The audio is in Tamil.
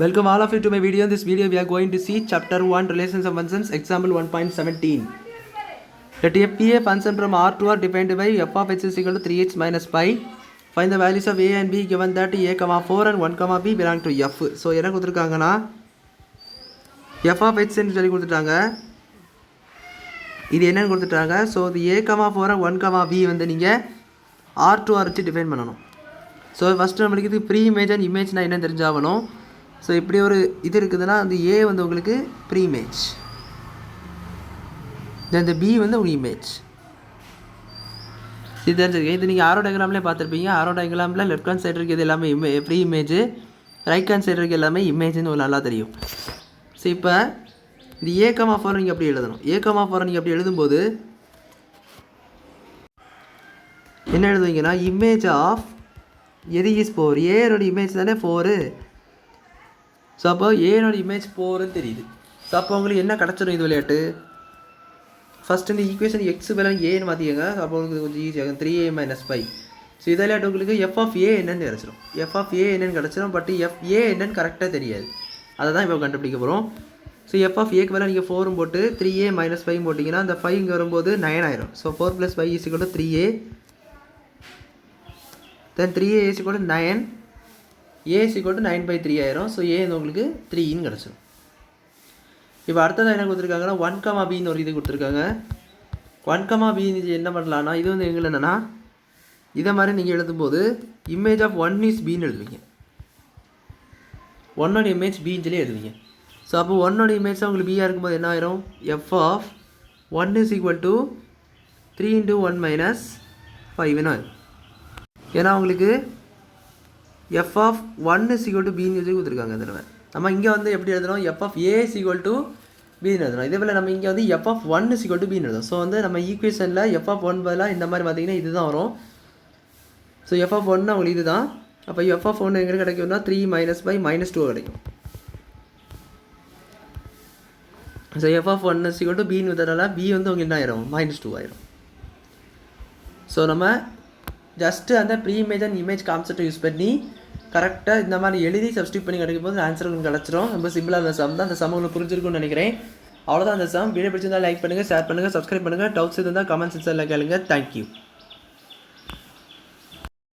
Welcome all of you to my video. In this video we are going to see chapter 1 relations of functions, example 1.17. Let f be a function from R to R defined by f of x is equal to 3x minus pi. Find the values of a and b given that a, 4 and 1, b belong to f. So என்ன கொடுத்திருக்காங்கன்னா f of x ன்னு சொல்லி கொடுத்துட்டாங்க. இது என்னன்னு கொடுத்துட்டாங்க. ஸோ இது a, 4 and 1, b வந்து நீங்கள் R to R வச்சு டிஃபைன் பண்ணணும். ஸோ ஃபஸ்ட்டு நம்மளுக்கு இது ப்ரீ இமேஜ் அண்ட் இமேஜ்னா என்னன்னு தெரிஞ்சாகணும். ஸோ இப்படி ஒரு இது இருக்குதுன்னா அந்த ஏ வந்து உங்களுக்கு ப்ரீ இமேஜ், இந்த பி வந்து உங்கள் இமேஜ். இது தெரிஞ்சிருக்கேன். இது நீங்கள் ஆரோ டயக்ராம்லேயே பார்த்துருப்பீங்க. ஆரோ டயக்ராமில் லெஃப்ட் ஹேண்ட் சைடு இருக்கிறது எல்லாமே pre image, right hand side இருக்க எல்லாமே இமேஜ்னு ஒரு நல்லா தெரியும். ஸோ இப்போ இந்த ஏ, 4 நீங்கள் அப்படி எழுதணும். ஏ, 4 நீங்கள் அப்படி எழுதும்போது என்ன எழுதுவீங்கன்னா இமேஜ் ஆஃப் எது இஸ் 4, ஏனோட இமேஜ் தானே 4. ஸோ அப்போ ஏனோட இமேஜ் 4ன்னு தெரியுது. ஸோ அப்போ உங்களுக்கு என்ன கிடச்சிடும் இது விளையாட்டு. ஃபஸ்ட்டு இந்த ஈக்குவேஷன் எக்ஸ் வேலை ஏன்னு மாற்றிக்கங்க. அப்போ உங்களுக்கு கொஞ்சம் ஈஸியாகும். 3a - 5. ஸோ இதை விளையாட்டு உங்களுக்கு எஃப் ஆஃப் ஏ என்னன்னு கிடச்சிடும். எஃப் ஆஃப் ஏ என்னன்னு கிடச்சிடும். பட் எஃப் ஏ என்னன்னு கரெக்டாக தெரியாது. அதை தான் இப்போ கண்டுபிடிக்க போகிறோம். ஸோ எஃப் ஆஃப் ஏக்கு வேலை நீங்கள் 4 போட்டு 3a - 5 போட்டிங்கன்னா அந்த 5 இங்கே வரும்போது 9 ஆயிரும். So 4 + 5 = 3a. Then 3a = 9, a = 9/3 ஆயிரும். ஸோ ஏ உங்களுக்கு 3ன்னு கிடச்சிடும். இப்போ அடுத்ததாக என்ன கொடுத்துருக்காங்கன்னா 1, bன்னு ஒரு இது கொடுத்துருக்காங்க. 1, b என்ன பண்ணலான்னா இது வந்து எங்கே என்னென்னா இதை மாதிரி நீங்கள் எழுதும்போது இமேஜ் ஆஃப் 1 is bன்னு எழுதுவீங்க. 1ஓட இமேஜ் பின்னு சொல்லி எழுதுவீங்க. ஸோ அப்போ 1ஓட இமேஜ் தான் உங்களுக்கு பியாக இருக்கும்போது என்ன ஆயிரும், எஃப் ஆஃப் 1 = 3 × 1 - 5ன்னு ஆயிரும். ஏன்னா உங்களுக்கு எஃப் ஆஃப் 1 = bன்னு சொல்லி கொடுத்துருக்காங்க. தடவை நம்ம இங்கே வந்து எப்படி எழுதணும், எஃப் ஆஃப் a = bன்னு எழுதணும். இதே போல் நம்ம இங்கே வந்து எஃப் ஆஃப் 1 = bன்னு எழுதணும். ஸோ வந்து நம்ம ஈக்குவேஷனில் எஃப் ஆஃப் 1 பதிலாக இந்த மாதிரி பார்த்தீங்கன்னா இது தான் வரும். ஸோ எஃப் ஆஃப் 1 உங்களுக்கு இது தான். அப்போ எஃப் ஆஃப் 1 எங்கே கிடைக்கும்னா 3 - 5 -2 கிடைக்கும். ஸோ எஃப் ஆஃப் 1 = bன்னு வந்ததுனால b வந்து உங்களுக்கு என்ன ஆயிரும், -2 ஆயிரும். ஸோ நம்ம ஜஸ்ட்டு அந்த ப்ரீ இமேஜ் அண்ட் இமேஜ் கான்செப்டை யூஸ் பண்ணி கரெக்டாக இந்த மாதிரி எழுதி சப்ஸ்டியூட் பண்ணி கிடைக்கும் போது ஆன்சர் உங்களுக்கு கிடச்சிரும். ரொம்ப சிம்பிளாக அந்த சம் தான். அந்த சம் உங்களுக்கு புரிஞ்சிருக்கும்னு நினைக்கிறேன். அவ்வளோதான் அந்த சம். வீடியோ பிடிச்சிருந்தால் லைக் பண்ணுங்கள், ஷேர் பண்ணுங்கள், சப்ஸ்கிரைப் பண்ணுங்கள். டவுட்ஸ் இருந்தால் கமெண்ட் செக்ஷனில் கேளுங்க. தேங்க்யூ.